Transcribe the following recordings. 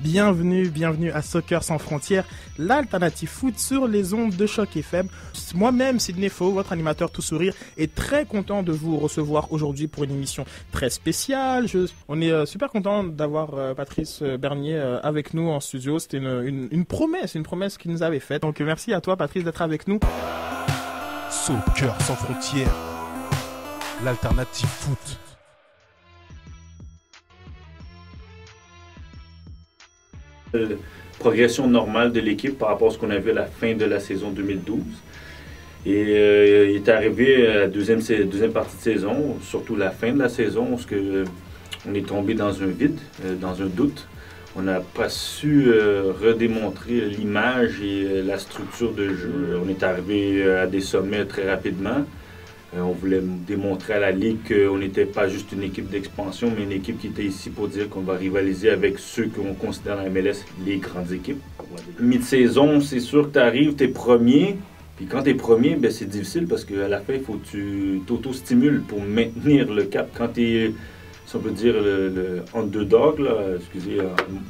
bienvenue à Soccer sans frontières, l'alternative foot sur les ondes de Choc FM. Moi-même, Sidney Faux, votre animateur tout sourire, est très content de vous recevoir aujourd'hui pour une émission très spéciale. On est super content d'avoir Patrice Bernier avec nous en studio. C'était une promesse qu'il nous avait faite. Donc merci à toi Patrice d'être avec nous. Soccer sans frontières, l'alternative foot. Progression normale de l'équipe par rapport à ce qu'on a vu à la fin de la saison 2012. Et il est arrivé à la deuxième partie de saison, surtout la fin de la saison, parce on est tombé dans un vide, dans un doute. On n'a pas su redémontrer l'image et la structure de jeu. On est arrivé à des sommets très rapidement. On voulait démontrer à la Ligue qu'on n'était pas juste une équipe d'expansion, mais une équipe qui était ici pour dire qu'on va rivaliser avec ceux qu'on considère dans la MLS les grandes équipes. Mi-saison, c'est sûr que tu arrives, tu es premier. Puis quand tu es premier, ben, c'est difficile parce qu'à la fin, il faut que tu t'auto-stimules pour maintenir le cap. Quand tu es, si on peut dire, le underdog, là, excusez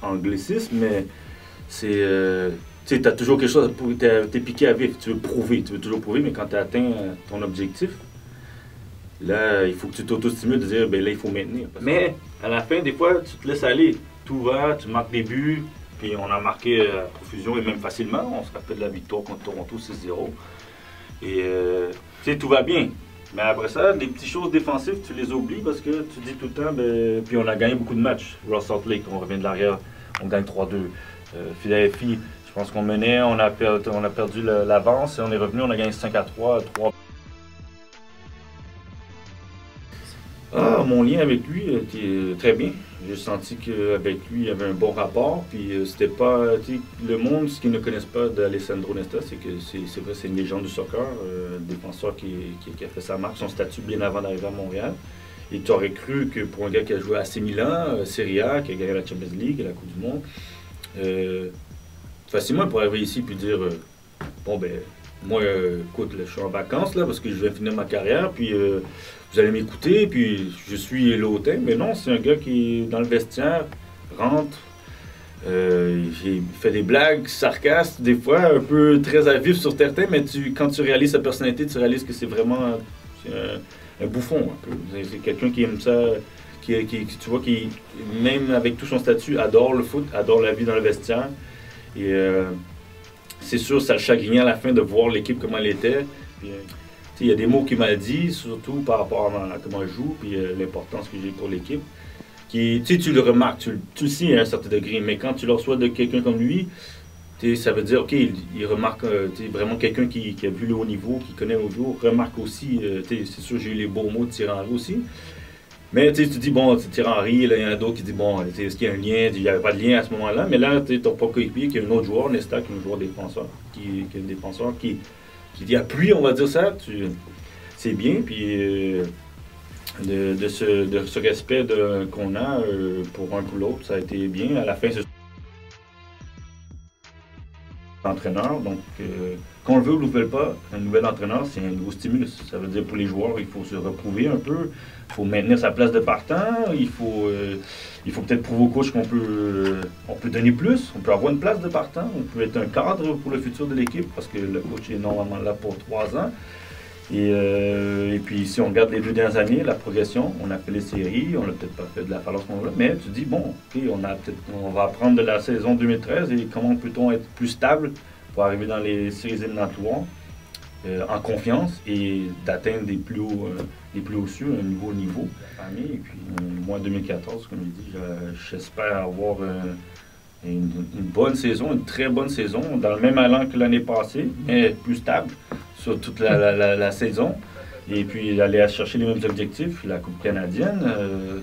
anglicisme, mais c'est... tu sais, as toujours quelque chose, t'es piqué à vif, tu veux toujours prouver, mais quand tu as atteint ton objectif, là, il faut que tu t'auto-stimules de dire, ben là, il faut maintenir. Mais à la fin, des fois, tu te laisses aller. Tout va, tu marques des buts, puis on a marqué à profusion et même facilement. On se rappelle de la victoire contre Toronto 6-0. Et, tu sais, tout va bien. Mais après ça, les petites choses défensives, tu les oublies parce que tu dis tout le temps, ben, puis on a gagné beaucoup de matchs. Ross Salt Lake, on revient de l'arrière, on gagne 3-2. Philadelphie, je pense qu'on menait, on a perdu l'avance et on est revenu, on a gagné 5-3. Mon lien avec lui était très bien. J'ai senti qu'avec lui, il y avait un bon rapport. Puis c'était pas. Le monde, ce qu'ils ne connaissent pas d'Alessandro Nesta, c'est que c'est vrai, c'est une légende du soccer, défenseur qui a fait sa marque, son statut bien avant d'arriver à Montréal. Et tu aurais cru que pour un gars qui a joué à AC Milan, Serie A, qui a gagné la Champions League et la Coupe du Monde, facilement pour arriver ici et dire bon ben moi écoute là, je suis en vacances là parce que je vais finir ma carrière puis vous allez m'écouter puis je suis l'hôtel, mais non, c'est un gars qui dans le vestiaire rentre, j'ai fait des blagues sarcastes des fois un peu très à vif sur certains, mais quand tu réalises sa personnalité, tu réalises que c'est vraiment un bouffon un peu. C'est quelqu'un qui aime ça, qui tu vois qui même avec tout son statut adore le foot, adore la vie dans le vestiaire. Et c'est sûr, ça le chagrinait à la fin de voir l'équipe comment elle était. Il y a des mots qu'il m'a dit, surtout par rapport à comment je joue, puis l'importance que j'ai pour l'équipe. Tu le remarques, tu le sais à un certain degré, mais quand tu le reçois de quelqu'un comme lui, ça veut dire, OK, il remarque vraiment quelqu'un qui a vu le haut niveau, qui connaît le haut niveau, remarque aussi, c'est sûr, j'ai eu les beaux mots de Thierry Henry aussi. Mais tu te dis, bon, Thierry Henry, il y en a d'autres qui disent, bon, est-ce qu'il y a un lien? Il n'y avait pas de lien à ce moment-là. Mais là, tu n'as pas coéquipier qui est un autre joueur, Nesta, qui est un joueur défenseur, qui est un défenseur qui appuie, on va dire ça. C'est bien. Puis de ce respect qu'on a pour un pour l'autre, ça a été bien. À la fin, c'est entraîneur. Donc, qu'on le veut ou ne le veut pas, un nouvel entraîneur, c'est un nouveau stimulus. Ça veut dire pour les joueurs, il faut se reprouver un peu. Il faut maintenir sa place de partant. Il faut peut-être prouver au coach qu'on peut donner plus. On peut avoir une place de partant. On peut être un cadre pour le futur de l'équipe parce que le coach est normalement là pour 3 ans. Et puis, si on regarde les 2 dernières années, la progression, on a fait les séries, on n'a peut-être pas fait de la falloir qu'on veut, mais tu dis, bon, OK, on va apprendre de la saison 2013 et comment peut-on être plus stable pour arriver dans les séries éliminatoires en confiance et d'atteindre des plus hauts cieux, un nouveau niveau. Et puis, moi, 2014, comme je dis, j'espère avoir une bonne saison, une très bonne saison, dans le même allant que l'année passée, mais plus stable sur toute la saison. Et puis aller chercher les mêmes objectifs, la Coupe canadienne,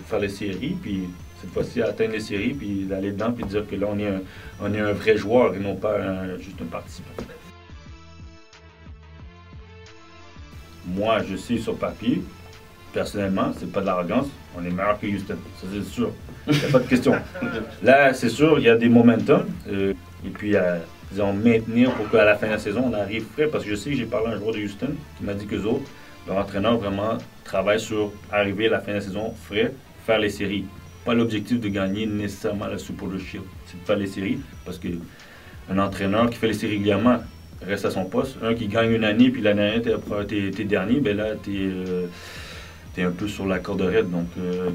faire les séries, puis cette fois-ci atteindre les séries, puis d'aller dedans, puis dire que là, on est un vrai joueur et non pas juste un participant. Moi, je sais sur papier, personnellement, c'est pas de l'arrogance, on est meilleur que Houston, ça c'est sûr. Il n'y a pas de question. Là, c'est sûr, il y a des momentum, et puis disons, maintenir pour qu'à la fin de la saison, on arrive frais, parce que je sais que j'ai parlé à un joueur de Houston qui m'a dit qu'eux autres, leur entraîneur vraiment travaille sur arriver à la fin de la saison frais, faire les séries. pas l'objectif de gagner nécessairement la Super Bowl Shield. C'est de faire les séries, parce qu'un entraîneur qui fait les séries régulièrement reste à son poste. Un qui gagne une année, puis l'année dernière, t'es dernier, ben là, t'es un peu sur la corde raide. Donc,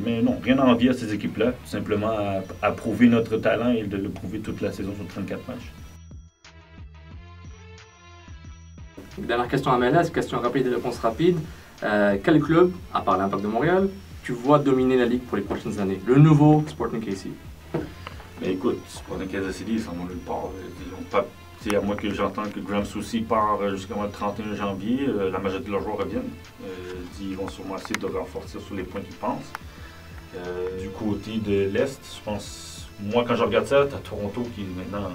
mais non, rien à envier à ces équipes-là. Tout simplement à prouver notre talent et de le prouver toute la saison sur 34 matchs. Dernière question à MLS, question rapide et réponse rapide. Quel club, à part l'Impact de Montréal, tu vois dominer la Ligue pour les prochaines années? Le nouveau Sporting KC. Mais écoute, Sporting Kansas City, ils s'en vont nulle part. C'est à moi que j'entends que Graham Soucy part jusqu'au mois de 31 janvier. La majorité de leurs joueurs reviennent. Ils vont sûrement essayer de renforcer sur les points qu'ils pensent. Du côté de l'Est, je pense, moi quand je regarde ça, tu as Toronto qui maintenant,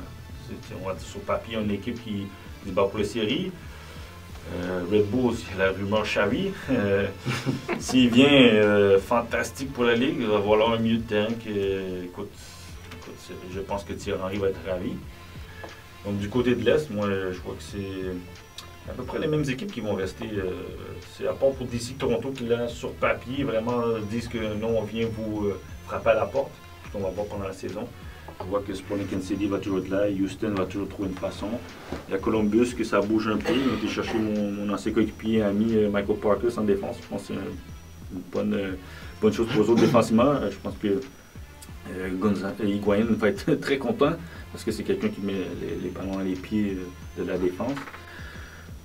on va dire sur papier, une équipe qui se bat pour les séries. Red Bull, il y a la rumeur Xavi. S'il vient, fantastique pour la Ligue, il va avoir un milieu de terrain que, écoute, je pense que Thierry Henry va être ravi. Donc du côté de l'Est, moi je crois que c'est à peu près les mêmes équipes qui vont rester. C'est à part pour DC Toronto qui là sur papier vraiment disent que non, on vient vous frapper à la porte. On va voir pendant la saison. Je vois que Sporting Kansas City va toujours être là, Houston va toujours trouver une façon. Il y a Columbus que ça bouge un peu. J'ai été chercher mon ancien coéquipier et ami Michael Parker en défense. Je pense que c'est une bonne chose pour eux autres défensivement. Je pense que Higuaín va être très content parce que c'est quelqu'un qui met les ballons à les pieds de la défense.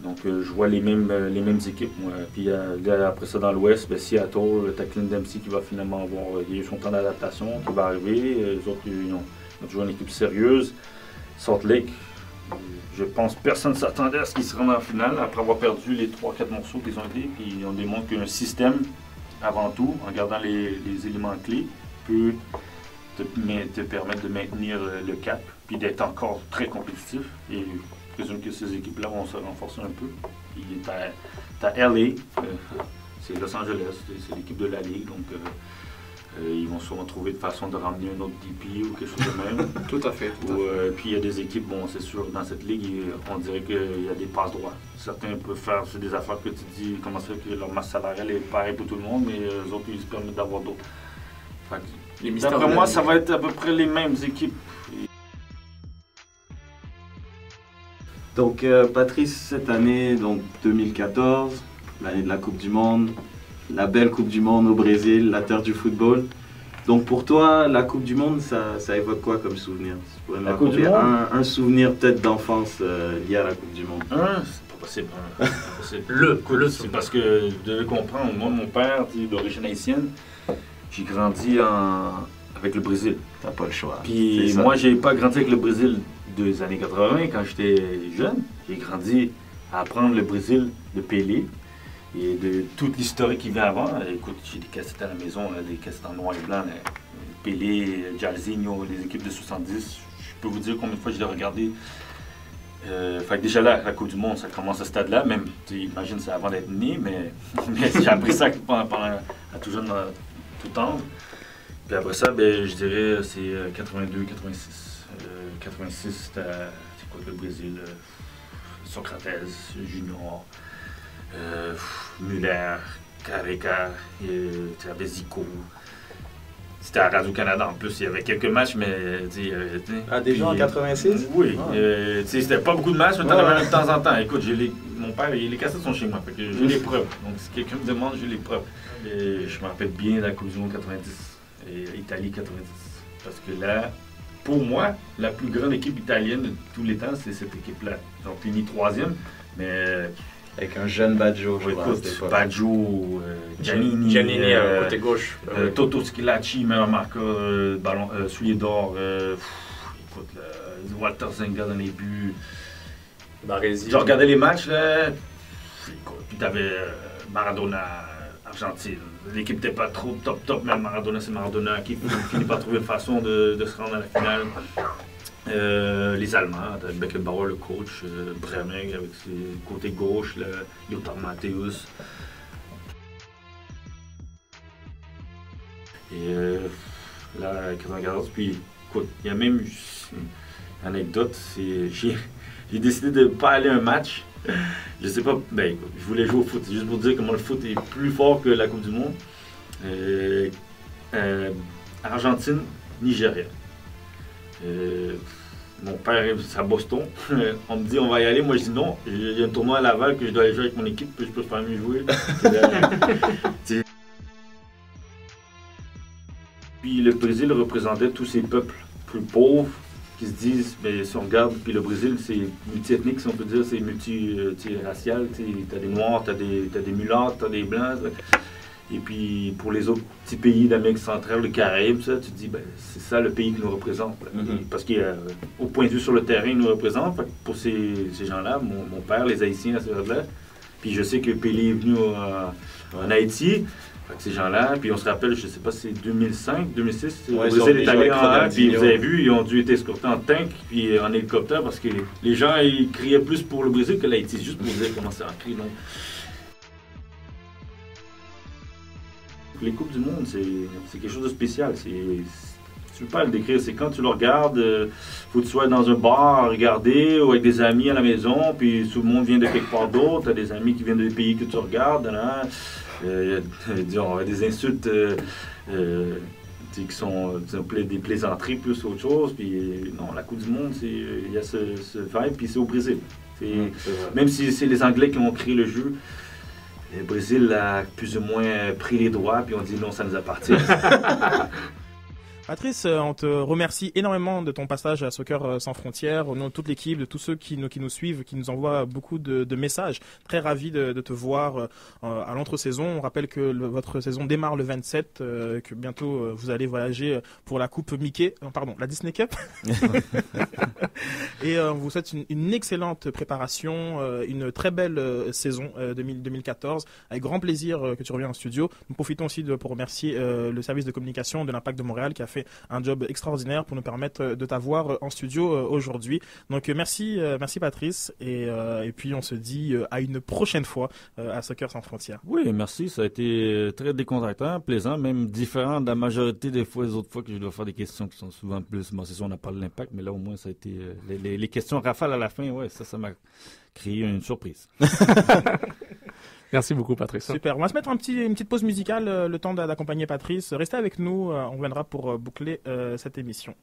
Donc je vois les mêmes équipes, moi. Puis après ça, dans l'Ouest, Seattle, t'as Clint Dempsey qui va finalement avoir il y a eu son temps d'adaptation qui va arriver. Les autres, ils ont toujours une équipe sérieuse. Salt Lake, je pense que personne ne s'attendait à ce qu'ils se rendent en finale après avoir perdu les 3-4 morceaux qu'ils ont été. Puis on démontre qu'un système, avant tout, en gardant les éléments clés, peut te permettre de maintenir le cap puis d'être encore très compétitif. Et je présume que ces équipes-là vont se renforcer un peu. Puis t'as LA, c'est Los Angeles, c'est l'équipe de la Ligue, donc ils vont sûrement trouver de façon de ramener un autre DP ou quelque chose de même. Tout à fait. Puis il y a des équipes, bon c'est sûr, dans cette ligue, on dirait qu'il y a des passes droits. Certains peuvent faire des affaires que tu dis, comment ça fait que leur masse salariale est pareille pour tout le monde, mais eux autres, ils se permettent d'avoir d'autres. D'après moi, ça va être à peu près les mêmes équipes. Donc Patrice, cette année, donc 2014, l'année de la Coupe du Monde, la belle Coupe du Monde au Brésil, la terre du football. Donc pour toi, la Coupe du Monde, ça évoque quoi comme souvenir? Tu pourrais me raconter un souvenir peut-être d'enfance lié à la Coupe du Monde? C'est pas possible. C'est parce que, vous devez comprendre, moi, mon père, d'origine haïtienne, j'ai grandi avec le Brésil. T'as pas le choix. Puis moi, j'ai pas grandi avec le Brésil des années 80 quand j'étais jeune. J'ai grandi à apprendre le Brésil de Pelé et de toute l'historique qui vient avant. Écoute, j'ai des cassettes à la maison, des cassettes en noir et blanc. Pelé, Jairzinho, les équipes de 70. Je peux vous dire combien de fois je l'ai regardé. Fait que déjà là, la Coupe du Monde, ça commence à ce stade-là. Même, imagine, c'est avant d'être né, mais j'ai appris ça à tout jeune, tout temps. Puis après ça, je dirais c'est 82, 86. 86, c'est quoi le Brésil? Socrates, Junior, Muller, Careca, Zico. C'était à Radio-Canada en plus, il y avait quelques matchs, mais... déjà en 86? Oui, c'était pas beaucoup de matchs, mais t'en avais de temps en temps. Écoute, mon père, les cassettes sont chez moi, fait que j'ai les preuves. Donc si quelqu'un me demande, j'ai les preuves. Et je me rappelle bien de la Coupe du Monde 90 et Italie 90. Parce que là, pour moi, la plus grande équipe italienne de tous les temps, c'est cette équipe-là. Ils ont fini 3e, mais... Avec un jeune Baggio, je crois. Baggio, Giannini, côté gauche. Toto Schilacci, meilleur marqueur, ballon, soulier d'or. Écoute, Walter Zenga dans les buts. Baresi. Je regardais les matchs, là. Puis t'avais Maradona, Argentine. L'équipe n'était pas trop top, mais Maradona, c'est Maradona qui finit par trouver une façon de se rendre à la finale. Les Allemands, Beckenbauer, le coach, Bremeng avec ses côtés gauche, Lothar Matthäus. Et là, 94, puis écoute, il y a même une anecdote, j'ai décidé de ne pas aller à un match. Je sais pas, écoute, je voulais jouer au foot, c'est juste pour dire comment le foot est plus fort que la Coupe du Monde. Argentine, Nigeria. Mon père, c'est à Boston. On me dit, on va y aller. Moi, je dis non. Il y a un tournoi à Laval que je dois aller jouer avec mon équipe, puis je peux pas mieux jouer. Puis le Brésil représentait tous ces peuples plus pauvres qui se disent, mais si on regarde, puis le Brésil, c'est multi-ethnique, si on peut dire, c'est multi-racial. T'as des Noirs, t'as des mulâtres, t'as des Blancs. Et puis, pour les autres petits pays d'Amérique centrale, le Caraïbes, ça, tu te dis, ben, c'est ça le pays qui nous représente. Parce qu'au point de vue sur le terrain, il nous représente. Fait que pour ces gens-là, mon père, les Haïtiens à cette période-là, puis je sais que Pelé est venu en Haïti. Fait que ces gens-là, puis on se rappelle, je ne sais pas si c'est 2005, 2006, le Brésil est allé en A, puis vous avez vu, ils ont dû être escortés en tank, puis en hélicoptère, parce que les gens, ils criaient plus pour le Brésil que l'Haïti, juste pour vous dire comment ça a crié. Donc, les Coupes du Monde, c'est quelque chose de spécial. Tu peux pas le décrire. C'est quand tu le regardes, faut que tu sois dans un bar à regarder ou avec des amis à la maison, puis tout le monde vient de quelque part d'autre. Tu as des amis qui viennent des pays que tu regardes. Disons, des insultes qui sont des plaisanteries plus autre chose. Puis non, la Coupe du Monde, il y a ce vibe, puis c'est au Brésil. Même si c'est les Anglais qui ont créé le jeu, le Brésil a plus ou moins pris les droits, puis on dit non, ça nous appartient. Patrice, on te remercie énormément de ton passage à Soccer sans frontières, au nom de toute l'équipe, de tous ceux qui nous suivent, qui nous envoient beaucoup de messages. Très ravi de te voir à l'entre-saison. On rappelle que votre saison démarre le 27, que bientôt vous allez voyager pour la Coupe Mickey, la Disney Cup. Et on vous souhaite une excellente préparation, une très belle saison 2014. Avec grand plaisir que tu reviens en studio. Nous profitons aussi pour remercier le service de communication de l'Impact de Montréal qui a fait un job extraordinaire pour nous permettre de t'avoir en studio aujourd'hui. Donc merci Patrice et puis on se dit à une prochaine fois à Soccer sans frontières. Oui, merci, ça a été très décontractant, plaisant, même différent de la majorité des autres fois que je dois faire des questions qui sont souvent plus, c'est ça, on a parlé de l'impact, mais là au moins ça a été les questions rafales à la fin, ouais, ça m'a créé une surprise. Merci beaucoup, Patrice. Super. On va se mettre une petite pause musicale, le temps d'accompagner Patrice. Restez avec nous, on reviendra pour boucler cette émission.